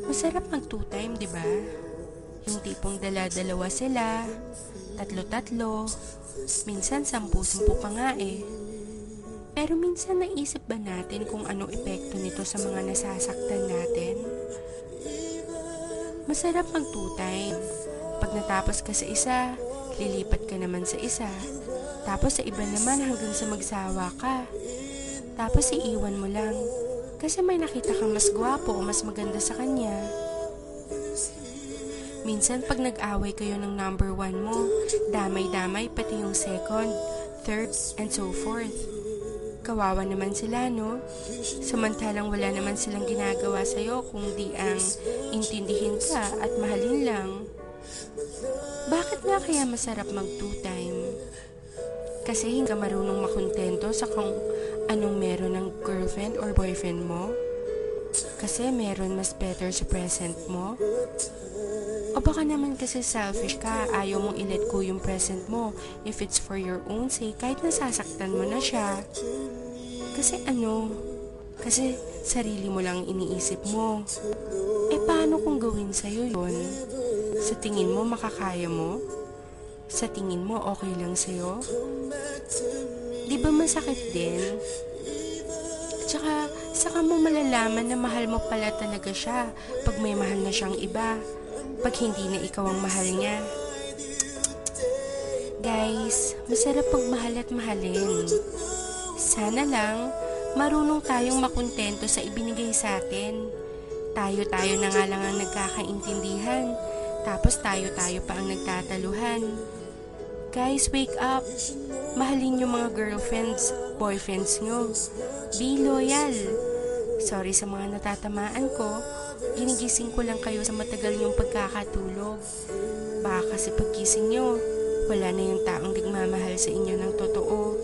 Masarap mag two-time, di ba? Yung tipong dala-dalawa sila, tatlo-tatlo, minsan sampu-sampu pa nga eh. Pero minsan naisip ba natin kung anong epekto nito sa mga nasasaktan natin? Masarap mag two-time. Pag natapos ka sa isa, lilipat ka naman sa isa. Tapos sa iba naman hanggang sa magsawa ka. Tapos iiwan mo lang. Kasi may nakita kang mas gwapo o mas maganda sa kanya. Minsan pag nag-away kayo ng number 1 mo, damay-damay pati yung second, third, and so forth. Kawawa naman sila, no? Samantalang wala naman silang ginagawa sa'yo kung di ang intindihin ka at mahalin lang. Bakit nga kaya masarap mag two-time? Kasi hindi ka marunong makontento sa kung anong meron ng girlfriend or boyfriend mo? Kasi meron mas better sa present mo? O baka naman kasi selfish ka, ayaw mong i-let go yung present mo if it's for your own sake kahit nasasaktan mo na siya. Kasi sarili mo lang iniisip mo. Paano kung gawin sa'yo yun? Sa tingin mo makakaya mo? Sa tingin mo okay lang sa'yo? Di ba masakit din? Tsaka, saka mo malalaman na mahal mo pala talaga siya pag may mahal na siyang iba. Pag hindi na ikaw ang mahal niya. Guys, masarap pagmahal at mahalin. Sana lang, marunong tayong makontento sa ibinigay sa atin. Tayo-tayo na nga lang ang nagkakaintindihan. Tapos tayo-tayo pa ang nagtataluhan. Guys, wake up! Mahalin yung mga girlfriends, boyfriends nyo. Be loyal. Sorry sa mga natatamaan ko. Ginigising ko lang kayo sa matagal yung pagkakatulog. Baka kasi paggising nyo, wala na yung taong nagmamahal sa inyo ng totoo.